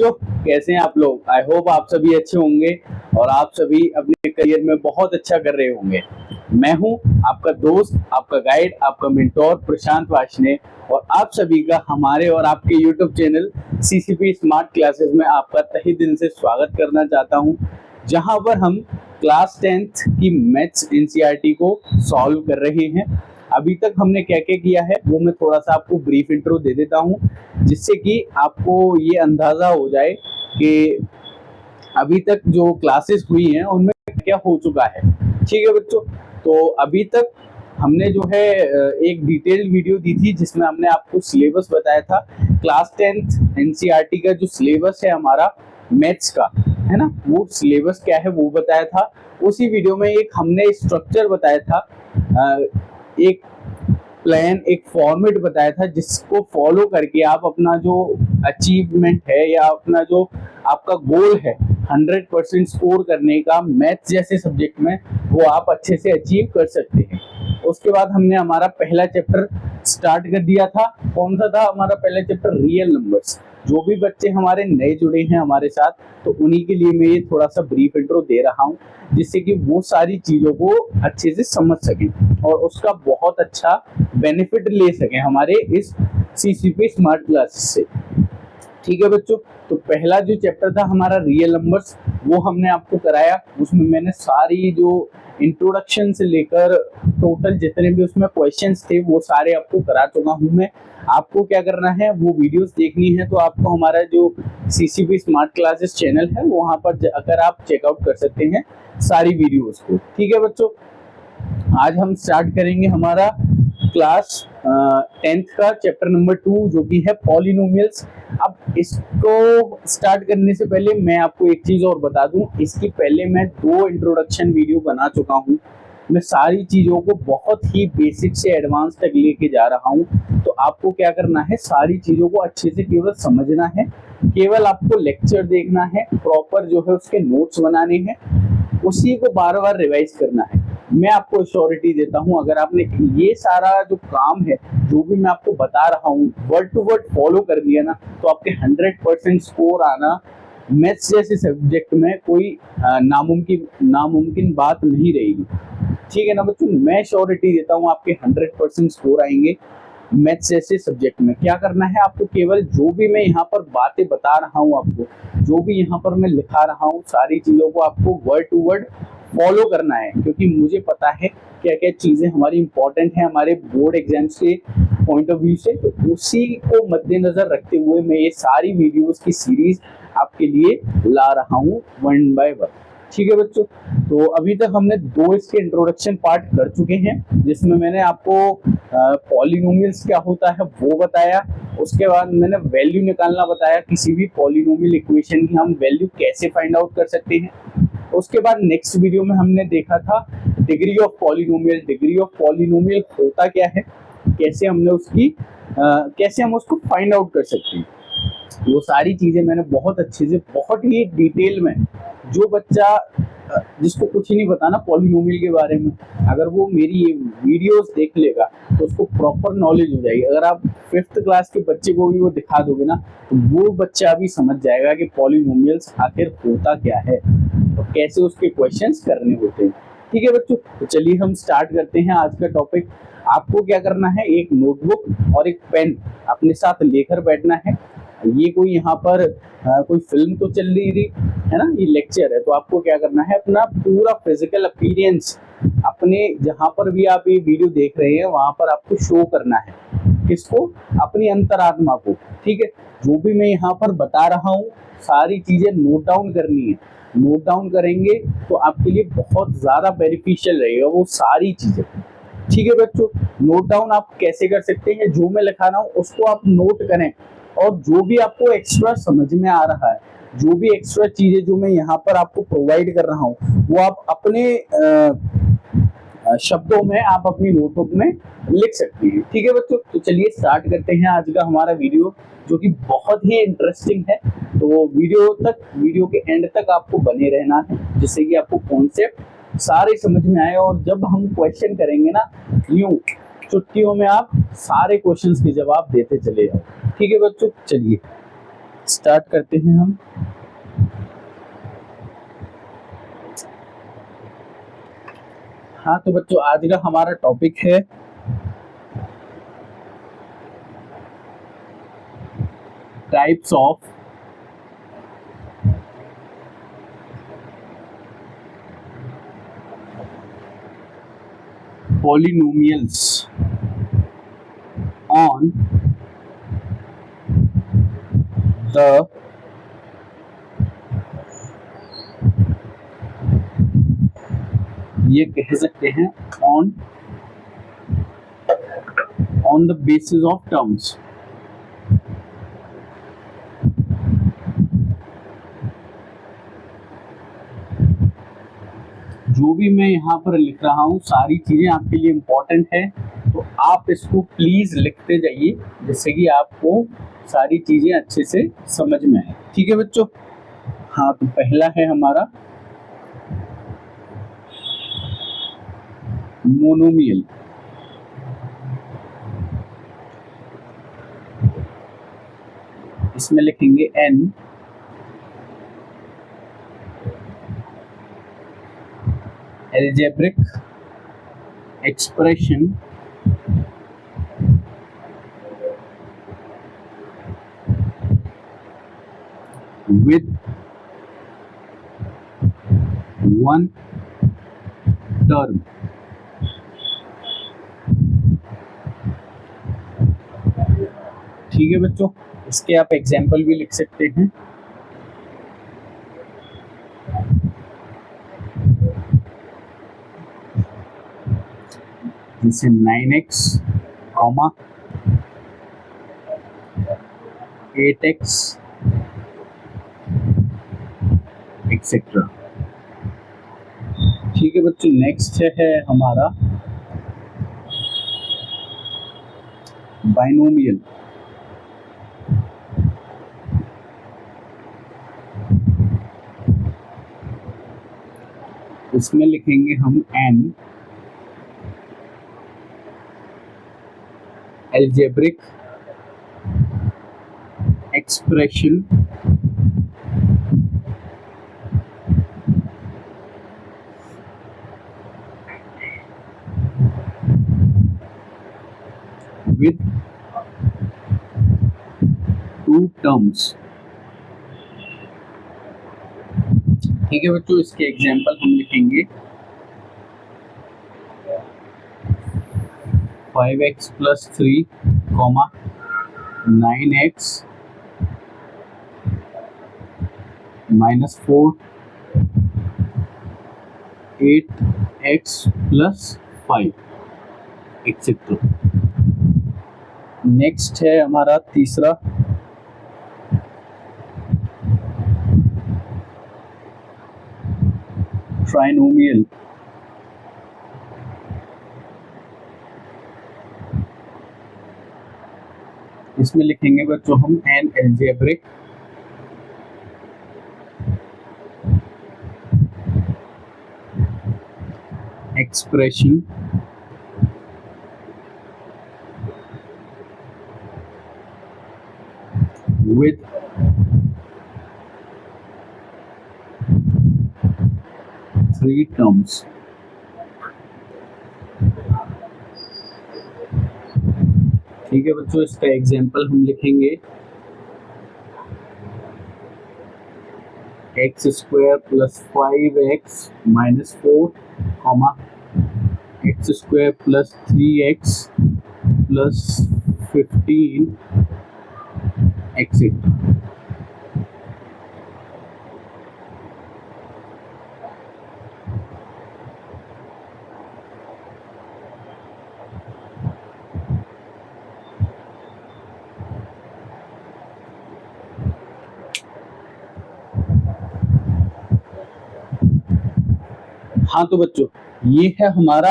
बच्चों, कैसे हैं आप लोग। आई होप आप सभी अच्छे होंगे और आप सभी अपने करियर में बहुत अच्छा कर रहे होंगे। मैं हूं आपका दोस्त, आपका गाइड, आपका मेंटोर प्रशांत वाशने और आप सभी का हमारे और आपके YouTube channel CCP smart classes में आपका तहे दिल से स्वागत करना चाहता हूं, जहां पर हम क्लास 10th की मैथ्स एनसीईआरटी को सॉल्व कर रहे हैं। अभी तक हमने क्या क्या किया है वो मैं थोड़ा सा आपको ब्रीफ इंट्रो दे देता हूँ, जिससे कि आपको ये अंदाजा हो जाए कि अभी तक जो क्लासेस हुई हैं उनमें क्या हो चुका है। ठीक है बच्चों, तो अभी तक हमने जो है एक डिटेल्ड वीडियो दी थी जिसमें हमने आपको सिलेबस बताया था। क्लास 10th एनसीईआरटी का जो सिलेबस है हमारा मैथ्स का, है ना, वो सिलेबस क्या है वो बताया था। उसी वीडियो में एक हमने स्ट्रक्चर बताया था, एक प्लान, एक फॉर्मेट बताया था जिसको फॉलो करके आप अपना जो अचीवमेंट है या अपना जो आपका गोल है 100% स्कोर करने का मैथ्स जैसे सब्जेक्ट में, वो आप अच्छे से अचीव कर सकते हैं। उसके बाद हमने हमारा पहला चैप्टर स्टार्ट कर दिया था। कौन सा था हमारा पहला चैप्टर? Real numbers. जो भी बच्चे हमारे नए जुड़े हैं हमारे साथ, तो उन्हीं के लिए मैं ये थोड़ा सा ब्रीफ इंट्रो दे रहा हूँ, जिससे कि वो सारी चीज़ों को अच्छे से समझ सकें और उसका बहुत अच्छा बेनिफिट ले सकें हमारे इस सीसीपी स्मार्ट क्लासेस से। ठीक है बच्चों, तो पहला जो चैप्टर था हमारा रियल नंबर्स, वो हमने आपको कराया। उसमें मैंने सारी जो इंट्रोडक्शन से लेकर टोटल जितने भी उसमें क्वेश्चंस थे वो सारे आपको करा चुका हूँ मैं। आपको क्या करना है, वो वीडियोस देखनी है तो आपको हमारा जो सीसीपी स्मार्ट क्लासेस चैनल है वहाँ पर अगर आप चेकआउट कर सकते हैं सारी वीडियोस को। ठीक है बच्चों, आज हम स्टार्ट करेंगे हमारा क्लास 10th का चैप्टर नंबर 2, जो कि है पॉलिनोमियल्स। अब इसको स्टार्ट करने से पहले मैं आपको एक चीज और बता दूं, इसकी पहले मैं 2 इंट्रोडक्शन वीडियो बना चुका हूं। मैं सारी चीजों को बहुत ही बेसिक से एडवांस तक लेके जा रहा हूं। तो आपको क्या करना है, सारी चीजों को अच्छे से केवल समझना है, केवल आपको लेक्चर देखना है, प्रॉपर जो है उसके नोट्स बनाने हैं, उसी को बार बार रिवाइज करना है। मैं आपको श्योरिटी देता हूं, अगर आपने ये सारा जो काम है, जो भी मैं आपको बता रहा हूं, वर्ड टू वर्ड फॉलो कर लिया ना, तो आपके 100% स्कोर आना मैथ्स जैसे सब्जेक्ट में कोई नामुमकिन बात नहीं रहेगी। ठीक है ना बच्चों, मैं श्योरिटी देता हूं आपके 100% स्कोर आएंगे मैथ्स जैसे सब्जेक्ट में। क्या करना है आपको, केवल जो भी मैं यहाँ पर बातें बता रहा हूँ आपको, जो भी यहाँ पर मैं लिखा रहा हूँ, सारी चीज़ों को आपको वर्ड टू वर्ड फॉलो करना है, क्योंकि मुझे पता है क्या क्या चीज़ें हमारी इंपॉर्टेंट हैं हमारे बोर्ड एग्जाम्स के पॉइंट ऑफ व्यू से। तो उसी को मद्देनजर रखते हुए मैं ये सारी वीडियोस की सीरीज आपके लिए ला रहा हूँ 1 by 1। ठीक है बच्चों, तो अभी तक हमने 2 इसके इंट्रोडक्शन पार्ट कर चुके हैं, जिसमें मैंने आपको पॉलिनोमियल्स क्या होता है वो बताया। उसके बाद मैंने वैल्यू निकालना बताया, किसी भी पॉलिनोमियल इक्वेशन की हम वैल्यू कैसे फाइंड आउट कर सकते हैं। उसके बाद नेक्स्ट वीडियो में हमने देखा था degree of polynomial. Degree of polynomial होता क्या है, कैसे हम उसको फाइंड आउट कर सकते हैं, वो सारी चीजें मैंने बहुत अच्छे से, बहुत ही डिटेल में, जो बच्चा जिसको कुछ ही नहीं पता ना पॉलिनोमियल के बारे में, अगर वो मेरी ये वीडियोस देख लेगा तो उसको प्रॉपर नॉलेज हो जाएगी। अगर आप 5th क्लास के बच्चे को भी वो दिखा दोगे ना, तो वो बच्चा भी समझ जाएगा कि पॉलिनोमियल्स आखिर होता क्या है और कैसे उसके क्वेश्चंस करने होते हैं। ठीक है बच्चों, तो चलिए हम स्टार्ट करते हैं आज का टॉपिक। आपको क्या करना है, एक नोटबुक और एक पेन अपने साथ लेकर बैठना है। ये कोई यहाँ पर कोई फिल्म तो चल रही थी, है ना, ये लेक्चर है, तो आपको क्या करना है, अपना पूरा फिजिकल अपीयरेंस अपने जहाँ पर भी आप ये वीडियो देख रहे हैं वहां पर आपको शो करना है। किसको? अपनी अंतरात्मा को। ठीक है, जो भी मैं यहाँ पर बता रहा हूँ सारी चीजें नोट डाउन करनी है। नोट डाउन करेंगे तो आपके लिए बहुत ज्यादा बेनिफिशियल रहेगा वो सारी चीजें। ठीक है बच्चों, नोट डाउन आप कैसे कर सकते हैं, जो मैं लिखा रहा हूँ उसको आप नोट करें, और जो भी आपको एक्स्ट्रा समझ में आ रहा है, जो भी एक्स्ट्रा चीजें जो मैं यहाँ पर आपको प्रोवाइड कर रहा हूँ, वो आप अपने शब्दों में, आप अपनी नोटबुक में लिख सकते हैं। ठीक है बच्चों, तो चलिए स्टार्ट करते हैं आज का हमारा वीडियो, जो कि बहुत ही इंटरेस्टिंग है। तो वीडियो के एंड तक आपको बने रहना है, जिससे कि आपको कॉन्सेप्ट सारे समझ में आए, और जब हम क्वेश्चन करेंगे ना, यूं चुटकियों में आप सारे क्वेश्चंस के जवाब देते चले जाओ। ठीक है बच्चों, चलिए स्टार्ट करते हैं हम। हाँ तो बच्चों, आज का हमारा टॉपिक है types of polynomials on the ये कह सकते हैं on the basis of terms। जो भी मैं यहाँ पर लिख रहा हूँ सारी चीजें आपके लिए इम्पोर्टेंट है, तो आप इसको प्लीज लिखते जाइए जिससे कि आपको सारी चीजें अच्छे से समझ में आए। ठीक है बच्चों। हाँ तो पहला है हमारा मोनोमियल। इसमें लिखेंगे n algebraic expression with one term। ठीक है बच्चों, इसके आप एग्जाम्पल भी लिख सकते हैं। जैसे 9x, 8x एक्सेट्रा। ठीक है बच्चों, नेक्स्ट है हमारा बाइनोमियल। इसमें लिखेंगे हम n algebraic expression with two terms। ठीक है बच्चों, इसके एग्जाम्पल हम लिखेंगे 5x plus 3, 9x minus 4, 8x plus 5 etcetera. Next है हमारा तीसरा ट्राइनोमियल। इसमें लिखेंगे बच्चों हम N algebraic expression with three terms। ठीक है बच्चों, इसका एग्जाम्पल हम लिखेंगे x square plus 5x minus 4, x square plus 3x plus 15 etcetera. हाँ तो बच्चों, ये है हमारा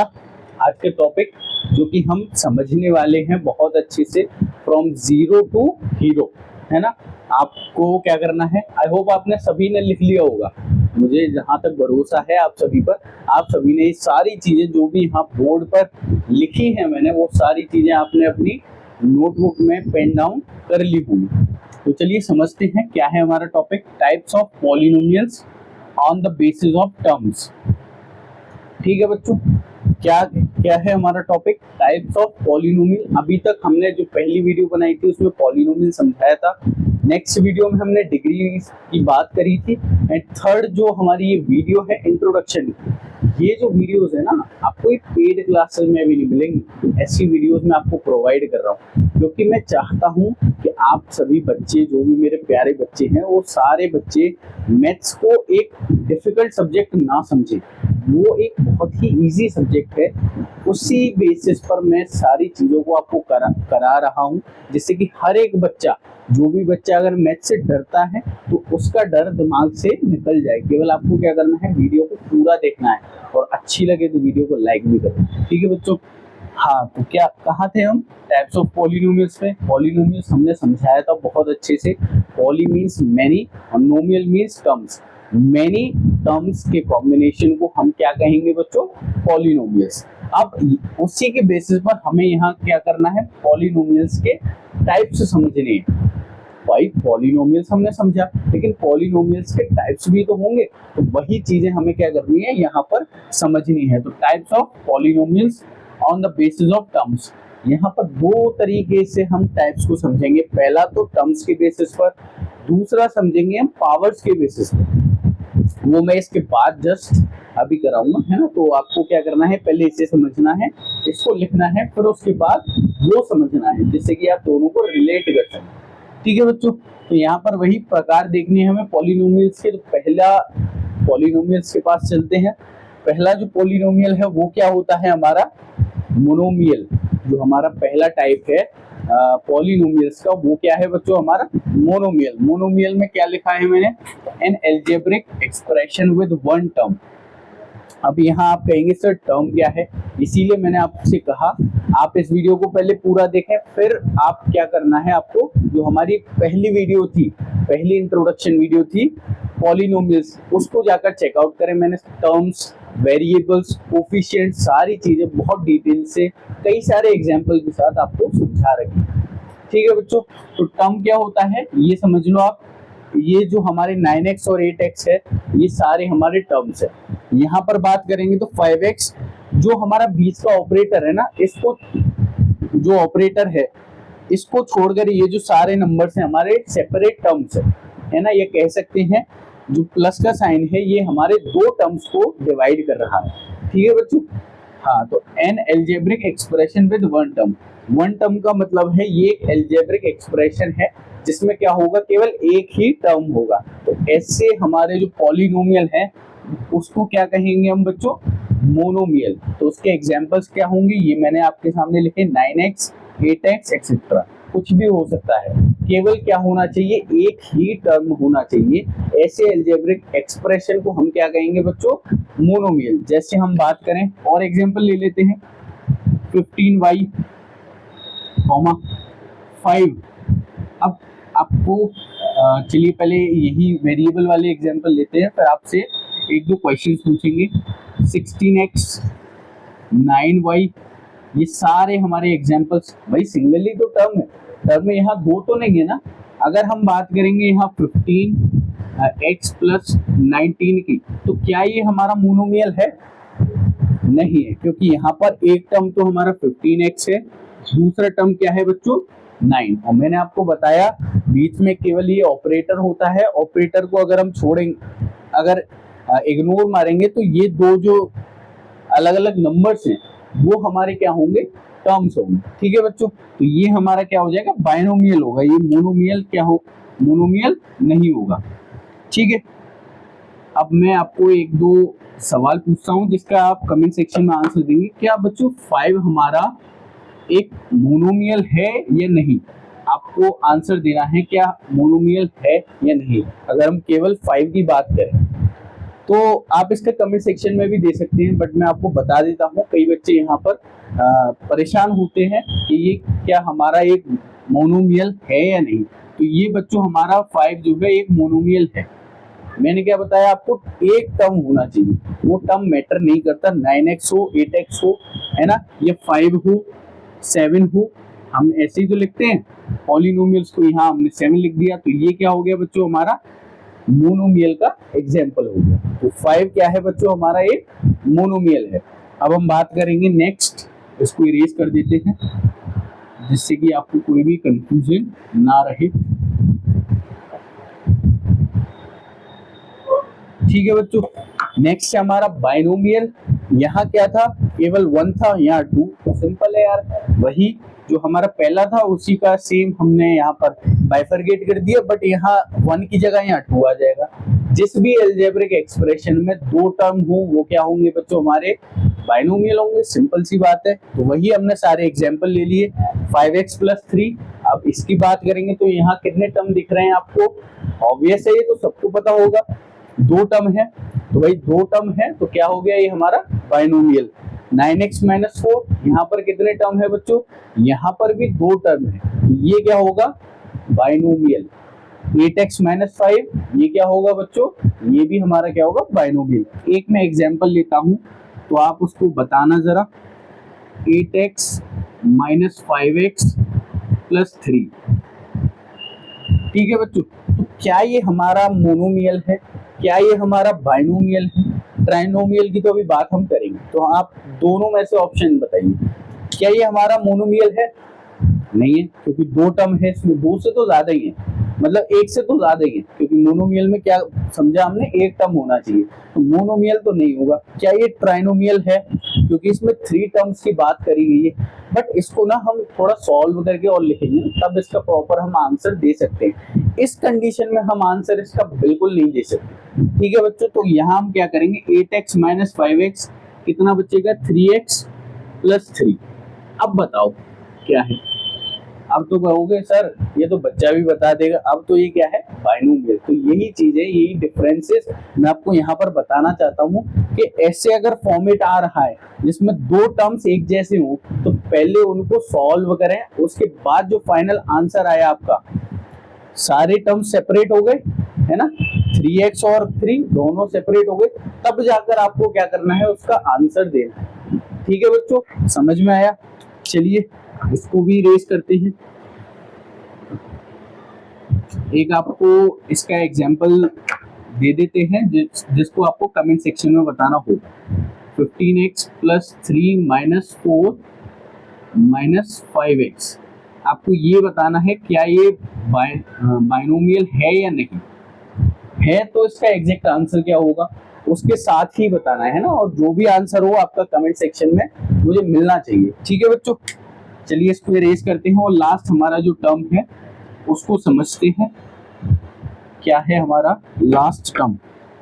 आज का टॉपिक जो कि हम समझने वाले हैं बहुत अच्छे से, फ्रॉम जीरो टू हीरो, है ना। आपको क्या करना है, आई होप आपने सभी ने लिख लिया होगा, मुझे जहाँ तक भरोसा है आप सभी पर। आप सभी ने ये सारी चीजें जो भी यहाँ बोर्ड पर लिखी है मैंने, वो सारी चीजें आपने अपनी नोटबुक में पेन डाउन कर ली होंगी। तो चलिए समझते हैं क्या है हमारा topic, types of polynomials on the basis of terms. ठीक है बच्चों, क्या क्या है हमारा टॉपिक, टाइप्स ऑफ पॉलिनोमियल। अभी तक हमने जो पहली वीडियो बनाई थी उसमें पॉलिनोमियल समझाया था, नेक्स्ट वीडियो में हमने डिग्री की बात करी थी, एंड थर्ड जो हमारी ये वीडियो है इंट्रोडक्शन। ये जो वीडियोस है ना आपको एक पेड क्लासेस में भी नहीं मिलेंगी, ऐसी वीडियोस मैं आपको प्रोवाइड कर रहा हूँ क्योंकि मैं चाहता हूँ कि आप सभी बच्चे, जो भी मेरे प्यारे बच्चे हैं, वो सारे बच्चे मैथ्स को एक डिफिकल्ट सब्जेक्ट ना समझें, वो एक बहुत ही इजी सब्जेक्ट है। उसी बेसिस पर मैं सारी चीज़ों को आपको करा रहा हूँ, जिससे कि हर एक बच्चा, जो भी बच्चा अगर मैथ से डरता है तो उसका डर दिमाग से निकल जाए। केवल आपको क्या करना है, वीडियो को पूरा देखना है और अच्छी लगे तो वीडियो को लाइक भी करना। ठीक है बच्चों, हाँ तो क्या कहाँ थे हम, टाइप्स ऑफ पॉलिनोमियल्स में। पॉलिनोमियल्स हमने समझाया था बहुत अच्छे से। पॉली मीन्स मैनी और नोमियल मीन्स टर्म्स। मैनी टर्म्स के कॉम्बिनेशन को हम क्या कहेंगे बच्चों, पॉलिनोमियल्स। अब उसी के बेसिस पर हमें यहाँ क्या करना है, पॉलिनोमियल्स के टाइप्स समझने हैं। भाई पॉलिनोमियल्स हमने समझा, लेकिन पॉलिनोमियल्स के टाइप्स भी तो होंगे, तो वही चीजें हमें क्या करनी है, यहाँ पर समझनी है। तो types of polynomials on the basis of terms, यहाँ पर दो तरीके से हम टाइप्स को समझेंगे। पहला तो टर्म्स के बेसिस पर, दूसरा समझेंगे हम पावर्स के बेसिस पर। वो मैं इसके बाद जस्ट अभी कराऊंगा, है ना। तो आपको क्या करना है, पहले इसे समझना है, इसको लिखना है, फिर उसके बाद वो समझना है, जिससे कि आप दोनों को रिलेट कर सकें। ठीक है बच्चों, तो यहाँ पर वही प्रकार देखने हैं हमें पॉलिनोमियल्स के। तो पहला पॉलिनोमियल्स के पास चलते हैं। पहला जो पॉलिनोमियल है वो क्या होता है, हमारा मोनोमियल। जो हमारा पहला टाइप है पॉलिनोमियल्स का, वो क्या है बच्चों, हमारा मोनोमियल। मोनोमियल में क्या लिखा है मैंने, an algebraic expression with one term. अब यहाँ आप कहेंगे सर टर्म क्या है, इसीलिए मैंने आपसे कहा आप इस वीडियो को पहले पूरा देखें, फिर आप क्या करना है, आपको जो हमारी पहली वीडियो थी, पहली इंट्रोडक्शन वीडियो थी पॉलिनोमियल्स, उसको जाकर चेकआउट करें। मैंने टर्म्स, वेरिएबल्स, कोफिशिएंट, सारी चीजें बहुत डिटेल से कई सारे एग्जाम्पल के साथ आपको समझा रखी। ठीक है बच्चों, तो टर्म क्या होता है ये समझ लो आप। ये जो हमारे 9x और 8x है, ये सारे हमारे टर्म्स है। यहाँ पर बात करेंगे तो 5x, जो हमारा बीच का ऑपरेटर है ना, इसको, जो ऑपरेटर है इसको छोड़कर ये जो सारे नंबर्स हैं हमारे सेपरेट टर्म्स है ना। ये कह सकते हैं जो प्लस का साइन है ये हमारे दो टर्म्स को डिवाइड कर रहा है। ठीक है बच्चों, हाँ तो an algebraic expression with one term. One term का मतलब है ये एक एल्जेब्रिक एक्सप्रेशन है जिसमें क्या होगा, केवल एक ही टर्म होगा। तो ऐसे हमारे जो पॉलिनोमियल है उसको क्या कहेंगे हम बच्चों, मोनोमियल। तो उसके एग्जांपल्स क्या होंगे, ये मैंने आपके सामने लिखे, 9x, 8x एक्सेट्रा, कुछ भी हो सकता है, केवल क्या होना चाहिए, एक ही टर्म होना चाहिए। ऐसे एल्जेब्रिक एक्सप्रेशन को हम क्या कहेंगे बच्चों, मोनोमियल। जैसे हम बात करें और एग्जांपल ले लेते हैं, 15y, 5। अब आपको चलिए पहले यही वेरिएबल वाले एग्जांपल लेते हैं, फिर आपसे एक दो क्वेश्चंस पूछेंगे। 16x, 9y, ये सारे हमारे एग्जांपल्स, भाई सिंगली तो टर्म है, टर्म में यहाँ दो तो नहीं है ना। अगर हम बात करेंगे यहाँ 15x प्लस 19 की, तो क्या ये हमारा मोनोमियल है, नहीं है, क्योंकि यहाँ पर एक टर्म तो हमारा 15x है, दूसरा टर्म क्या है बच्चों, 9। और मैंने आपको बताया बीच में केवल ये ऑपरेटर होता है, ऑपरेटर को अगर हम छोड़ेंगे, अगर इग्नोर मारेंगे तो ये दो जो अलग अलग नंबर्स हैं वो हमारे क्या होंगे, टर्म्स होंगे। ठीक है बच्चों, तो ये हमारा क्या हो जाएगा, बाइनोमियल होगा, ये मोनोमियल क्या हो, मोनोमियल नहीं होगा। ठीक है, अब मैं आपको एक दो सवाल पूछता हूँ जिसका आप कमेंट सेक्शन में आंसर देंगे। क्या बच्चों 5 हमारा एक मोनोमियल है या नहीं, आपको आंसर देना है, क्या मोनोमियल है या नहीं। अगर हम केवल 5 की बात करें तो आप इसका कमेंट सेक्शन में भी दे सकते हैं, बट मैं आपको बता देता हूँ, कई बच्चे यहाँ पर परेशान होते हैं कि ये क्या हमारा एक मोनोमियल है या नहीं। तो ये बच्चों हमारा 5 जो है एक मोनोमियल है। मैंने क्या बताया आपको, एक टर्म होना चाहिए, वो टर्म मैटर नहीं करता, 9x हो, 8x हो, है ना, ये 5 हो, 7 हो, हम ऐसे ही तो लिखते हैं पॉलिनोमियल्स को, यहाँ हमने 7 लिख दिया, तो ये क्या हो गया बच्चों हमारा मोनोमियल का एग्जाम्पल हो गया। तो 5 क्या है बच्चों हमारा एक मोनोमियल है। अब हम बात करेंगे नेक्स्ट, इसको इरेज कर देते हैं जिससे कि आपको कोई भी कंफ्यूजन ना रहे। ठीक है बच्चों, नेक्स्ट है हमारा बाइनोमियल। यहाँ क्या था, केवल 1 था, यहाँ 2, तो सिंपल है यार, वही जो हमारा पहला था उसी का सेम हमने यहाँ पर बाइफरगेट कर दिया, बट यहाँ 1 की जगह यहाँ 2 आ जाएगा। जिस भी अलजेब्रिक एक्सप्रेशन में 2 टर्म हो वो क्या होंगे बच्चों हमारे बाइनोमियल होंगे, सिंपल सी बात है। तो वही हमने सारे एग्जांपल ले लिए। 5x + 3, अब इसकी बात करेंगे तो यहाँ कितने टर्म दिख रहे हैं आपको, ऑब्वियस है ये तो सबको पता होगा, 2 टर्म है, तो भाई 2 टर्म है तो क्या हो गया ये हमारा बाइनोमियल। 9x - 4, यहाँ पर कितने टर्म है बच्चों, यहाँ पर भी 2 टर्म है, तो ये क्या होगा बाइनोमियल। 8x - 5, ये क्या होगा बच्चों, ये भी हमारा क्या होगा बाइनोमियल। एक मैं एग्जांपल लेता हूं तो आप उसको बताना जरा। 8x - 5x + 3, ठीक है बच्चों, तो क्या ये हमारा मोनोमियल है, क्या ये हमारा बाइनोमियल है? ट्राइनोमियल की तो अभी बात हम करेंगे, तो आप दोनों में से ऑप्शन बताइए, क्या ये हमारा मोनोमियल है? नहीं है, क्योंकि 2 टर्म है इसमें, 2 से तो ज्यादा ही है, मतलब 1 से तो ज्यादा ही है, क्योंकि मोनोमियल में क्या समझा हमने, 1 टर्म होना चाहिए, तो मोनोमियल तो नहीं होगा। क्या ये ट्राइनोमियल है? क्योंकि इसमें 3 टर्म्स की बात करी गई है, बट इसको ना हम थोड़ा सॉल्व करके और लिखेंगे तब इसका प्रॉपर हम आंसर दे सकते हैं। इस कंडीशन में हम आंसर इसका बिल्कुल नहीं दे सकते। ठीक है बच्चों, तो यहाँ हम क्या करेंगे, 8x - 5x कितना बचेगा, 3x + 3। अब बताओ क्या है, अब तो कहोगे सर ये तो बच्चा भी बता देगा, अब तो ये क्या है बाइनोमियल। तो यही चीज है, यही डिफरेंसेस मैं आपको यहाँ पर बताना चाहता हूँ कि ऐसे अगर फॉर्मेट आ रहा है जिसमें 2 टर्म्स एक जैसे हों तो पहले उनको सॉल्व करें, उसके बाद जो फाइनल आंसर आया आपका, सारे टर्म्स सेपरेट हो गए है ना, 3x और 3 दोनों सेपरेट हो गए, तब जाकर आपको क्या करना है, उसका आंसर देना है। ठीक है बच्चों, समझ में आया? चलिए इसको भी रेस करते हैं। एक आपको इसका एग्जांपल दे देते हैं जिसको आपको कमेंट सेक्शन में बताना होगा। 15x + 3 - 4 - 5x, आपको ये बताना है क्या ये बाइनोमियल है या नहीं है, तो इसका एग्जैक्ट आंसर क्या होगा उसके साथ ही बताना है ना, और जो भी आंसर हो आपका कमेंट सेक्शन में मुझे मिलना चाहिए। ठीक है बच्चों, चलिए इसको इरेज करते हैं और लास्ट हमारा जो टर्म है उसको समझते हैं। क्या है हमारा लास्ट टर्म,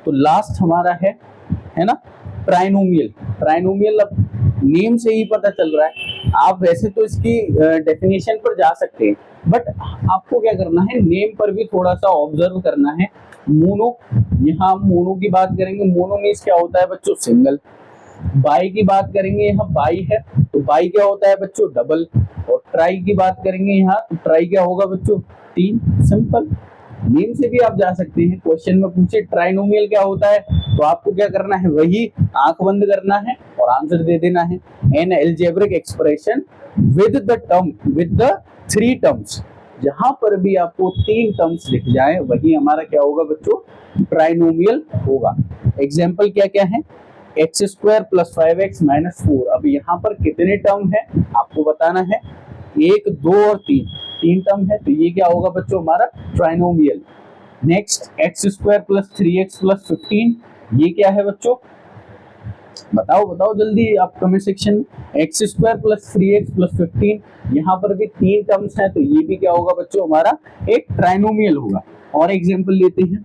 तो लास्ट हमारा है ना ट्राइनोमियल। ट्राइनोमियल अब नेम से ही पता चल रहा है, आप वैसे तो इसकी डेफिनेशन पर जा सकते हैं, बट आपको क्या करना है, नेम पर भी थोड़ा सा ऑब्जर्व करना है। मोनो, यहाँ मोनो की बात करेंगे, मोनो मीन्स क्या होता है बच्चों, सिंगल। बाई की बात करेंगे, यहाँ बाई है तो बाई क्या होता है बच्चों, डबल। और ट्राई की बात करेंगे यहाँ, तो ट्राई क्या होगा बच्चों, 3। सिंपल, नेम से भी आप जा सकते हैं। क्वेश्चन में पूछे ट्राइनोमियल क्या होता है, तो आपको क्या करना है, वही आंख बंद करना है और आंसर दे देना है। N algebraic expression with the 3 terms, जहां पर भी आपको 3 टर्म्स लिख जाए वही हमारा क्या होगा बच्चों, ट्राइनोमियल होगा। एग्जाम्पल क्या क्या है, x² + 5x - 4। अब यहाँ पर कितने टर्म है आपको बताना है, 1, 2 और 3 टर्म है, तो ये क्या होगा बच्चों हमारा ट्राइनोमियल। नेक्स्ट x² + 3x + 15, ये क्या है बच्चों, बताओ जल्दी आप कमेंट सेक्शन में। x² + 3x + 15, यहाँ पर भी 3 टर्म्स हैं, तो ये भी क्या होगा बच्चों हमारा एक ट्राइनोमियल होगा। और एग्जांपल लेते हैं,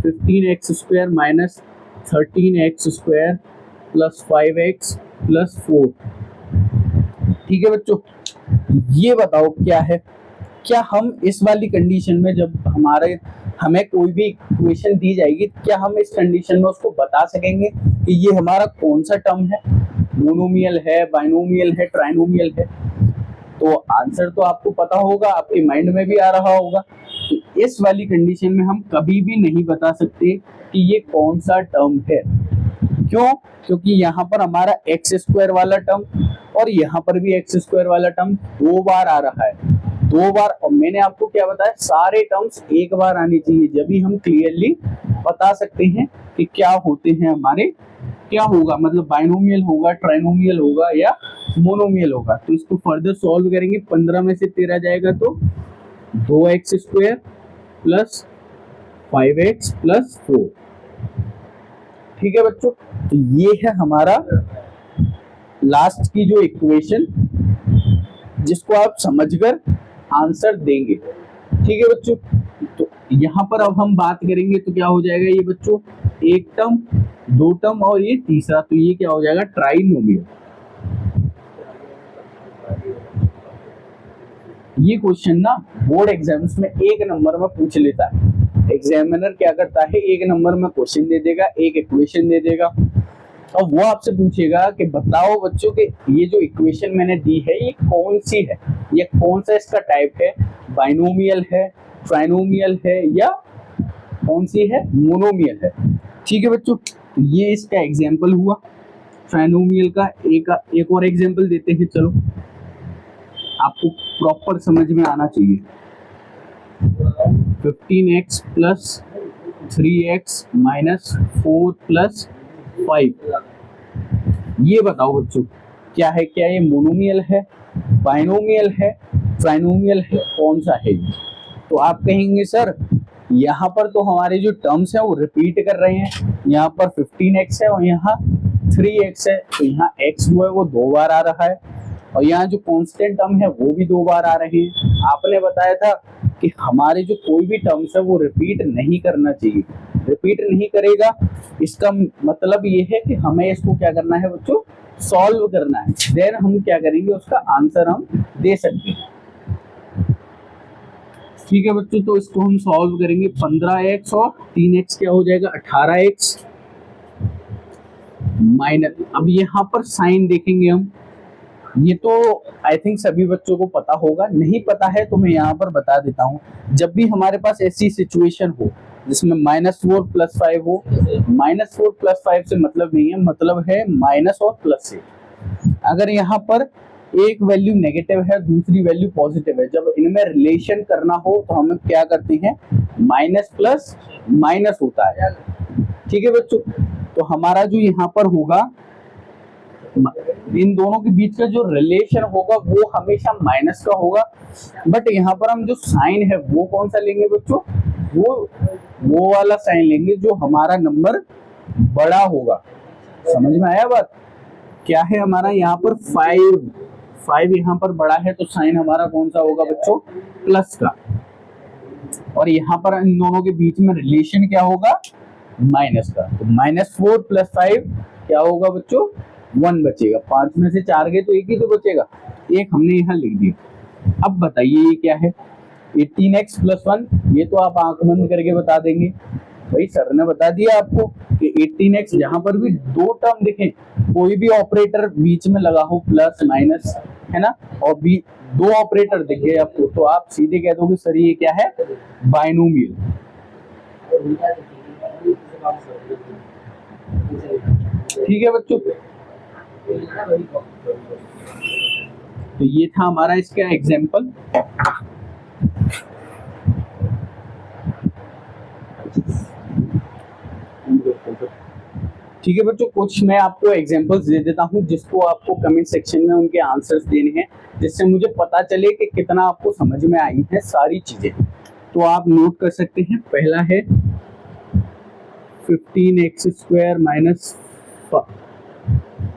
15x² - 13x² + 5x + 4। ठीक है बच्चों, ये बताओ क्या है, क्या हम इस वाली कंडीशन में जब हमें कोई भी इक्वेशन दी जाएगी, क्या हम इस कंडीशन में उसको बता सकेंगे कि ये हमारा कौन सा टर्म है, मोनोमियल है, बाइनोमियल है, ट्राइनोमियल है? तो आंसर तो आपको पता होगा, आपके माइंड में भी आ रहा होगा। तो इस वाली कंडीशन में हम कभी भी नहीं बता सकते कि ये कौन सा टर्म है, क्यों? क्योंकि यहाँ पर हमारा एक्स स्क्वायर वाला टर्म और यहाँ पर भी एक्स स्क्वायर वाला टर्म 2 बार आ रहा है, 2 बार। और मैंने आपको क्या बताया, सारे टर्म्स एक बार आने चाहिए, जब भी हम क्लियरली बता सकते हैं कि क्या होते हैं हमारे, क्या होगा, मतलब बाइनोमियल होगा, ट्राइनोमियल होगा या मोनोमियल होगा। तो इसको फर्दर सॉल्व करेंगे, 15 में से 13 जाएगा तो 2x square plus 5x plus 4। ठीक है बच्चों, तो ये है हमारा लास्ट की जो इक्वेशन, जिसको आप समझकर आंसर देंगे। ठीक है बच्चों, तो यहाँ पर अब हम बात करेंगे तो क्या हो जाएगा ये बच्चों, एक टर्म, 2 टर्म और ये तीसरा, तो ये क्या हो जाएगा, ट्राइनोमियल। ये क्वेश्चन ना बोर्ड एग्जाम्स में 1 नंबर में पूछ लेता है। एग्जामिनर क्या करता है, 1 नंबर में क्वेश्चन दे देगा, एक इक्वेशन दे देगा और वो आपसे पूछेगा कि बताओ बच्चों कि ये जो इक्वेशन मैंने दी है ये कौन सी है, ये कौन सा इसका टाइप है, बाइनोमियल है, ट्राइनोमियल है या कौन सी है, मोनोमियल है। ठीक है बच्चों, तो ये इसका एग्जाम्पल हुआ ट्राइनोमियल का। एक और एग्जाम्पल देते हैं, चलो आपको प्रॉपर समझ में आना चाहिए। 15x plus 3x minus 4 plus 5, ये बताओ बच्चों क्या है, क्या ये मोनोमियल है, बाइनोमियल है, ट्राइनोमियल है, कौन सा है? तो आप कहेंगे सर यहाँ पर तो हमारे जो टर्म्स हैं वो रिपीट कर रहे हैं, यहाँ पर 15x है और यहाँ 3x है, तो यहाँ x जो है वो 2 बार आ रहा है और यहाँ जो कांस्टेंट टर्म है वो भी 2 बार आ रहे हैं। आपने बताया था कि हमारे जो कोई भी टर्म्स है वो रिपीट नहीं करना चाहिए, रिपीट नहीं करेगा, इसका मतलब ये है कि हमें इसको क्या करना है बच्चों, सॉल्व करना है, देन हम क्या करेंगे, उसका आंसर हम दे सकते हैं। ठीक है बच्चों, तो इसको हम सॉल्व करेंगे, 15x और 3x क्या हो जाएगा, 18x माइनस, अब यहाँ पर साइन देखेंगे हम, ये तो आई थिंक सभी बच्चों को पता होगा, नहीं पता है तो मैं यहाँ पर बता देता हूँ। जब भी हमारे पास ऐसी सिचुएशन हो जिसमें -4 + 5 हो, -4 + 5 से मतलब नहीं है, मतलब है माइनस और प्लस से। अगर यहाँ पर एक वैल्यू नेगेटिव है, दूसरी वैल्यू पॉजिटिव है, जब इनमें रिलेशन करना हो तो हम क्या करते हैं, माइनस प्लस माइनस होता है। ठीक है बच्चों, तो हमारा जो यहाँ पर होगा, इन दोनों के बीच का जो रिलेशन होगा वो हमेशा माइनस का होगा, बट यहाँ पर हम जो साइन है वो कौन सा लेंगे बच्चों, वो वाला साइन लेंगे जो हमारा नंबर बड़ा होगा। समझ में आया बात? क्या है हमारा यहाँ पर 5 यहाँ पर बड़ा है तो साइन हमारा कौन सा होगा बच्चों, प्लस का, और यहाँ पर इन दोनों के बीच में रिलेशन क्या होगा, माइनस का। तो -4 + 5 क्या होगा बच्चों, 1 बचेगा। 5 में से 4 गए तो एक ही तो बचेगा, एक हमने यहाँ लिख दिया। अब बताइए ये क्या है, 18x + 1, ये तो आप आंख बंद करके बता देंगे, भाई सर ने बता दिया आपको कि 18x, जहां पर भी 2 टर्म दिखे, कोई भी ऑपरेटर बीच में लगा हो, प्लस माइनस है ना, और भी 2 ऑपरेटर दिख गए आपको, तो आप सीधे कह दोगे सर ये क्या है, बाइनोमियल। ठीक है बच्चों, तो ये था हमारा इसका एग्जाम्पल। ठीक है बच्चों, कुछ मैं आपको एग्जांपल्स दे देता हूं जिसको आपको कमेंट सेक्शन में उनके आंसर्स देने हैं, जिससे मुझे पता चले कि कितना आपको समझ में आई है सारी चीजें। तो आप नोट कर सकते हैं, पहला है 15x²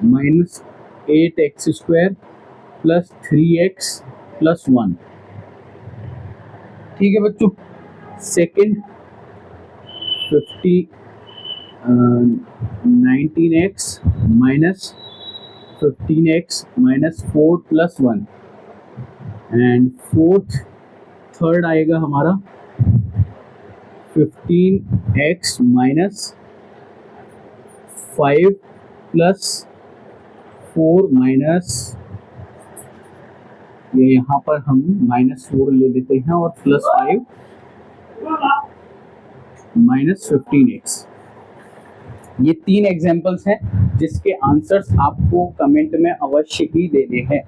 minus 8x² plus 3x plus 1। ठीक है बच्चों, second 19x minus 15x minus 4 plus 1, and third आएगा हमारा 15x माइनस 5 प्लस 4 माइनस, ये यहाँ पर हम -4 ले लेते हैं और प्लस 5 माइनस 15x। ये 3 एग्जाम्पल्स हैं जिसके आंसर्स आपको कमेंट में अवश्य ही देने हैं,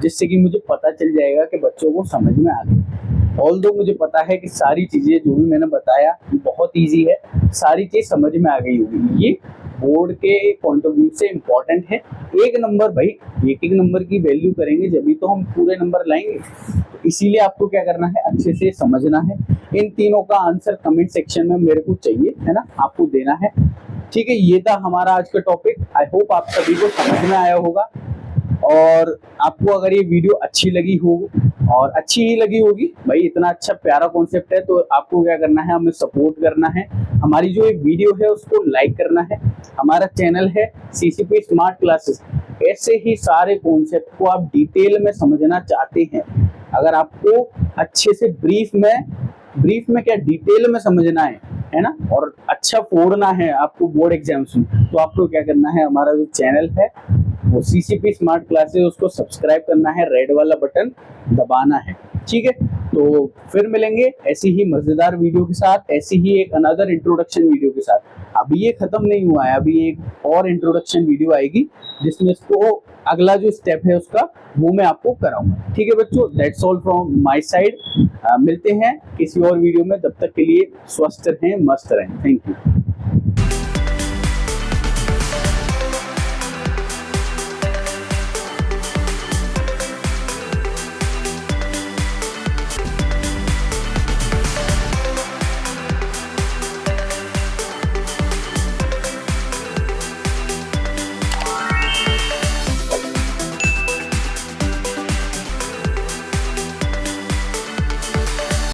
जिससे कि मुझे पता चल जाएगा कि बच्चों को समझ में आ गई। ऑल्दो मुझे पता है कि सारी चीज़ें जो भी मैंने बताया बहुत ईजी है, सारी चीज़ समझ में आ गई होगी। ये बोर्ड के पॉइंट ऑफ व्यू से इम्पोर्टेंट है। एक नंबर भाई, एक नंबर की वैल्यू करेंगे जब तो हम पूरे नंबर लाएंगे। तो इसीलिए आपको क्या करना है, अच्छे से समझना है। इन तीनों का आंसर कमेंट सेक्शन में मेरे को चाहिए, है ना, आपको देना है। ठीक है, ये था हमारा आज का टॉपिक। आई होप आप सभी को समझ में आया होगा। और आपको अगर ये वीडियो अच्छी लगी हो, और अच्छी ही लगी होगी भाई, इतना अच्छा प्यारा कॉन्सेप्ट है, तो आपको क्या करना है, हमें सपोर्ट करना है। हमारी जो ये वीडियो है उसको लाइक करना है। हमारा चैनल है सीसीपी स्मार्ट क्लासेस। ऐसे ही सारे कॉन्सेप्ट को आप डिटेल में समझना चाहते हैं, अगर आपको अच्छे से ब्रीफ में क्या डिटेल में समझना है ना, और अच्छा फोड़ना है आपको बोर्ड एग्जाम्स में, तो आपको क्या करना है, हमारा जो चैनल है वो सीसीपी स्मार्ट क्लासेस, उसको सब्सक्राइब करना है, रेड वाला बटन दबाना है। ठीक है, तो फिर मिलेंगे ऐसी ही मजेदार वीडियो के साथ, ऐसी ही एक अनदर इंट्रोडक्शन वीडियो के साथ। अभी ये खत्म नहीं हुआ है, अभी एक और इंट्रोडक्शन वीडियो आएगी जिसमें इसको अगला जो स्टेप है उसका वो मैं आपको कराऊंगा। ठीक है बच्चों, that's all from my side. मिलते हैं किसी और वीडियो में, तब तक के लिए स्वस्थ रहें, मस्त रहें। Thank you.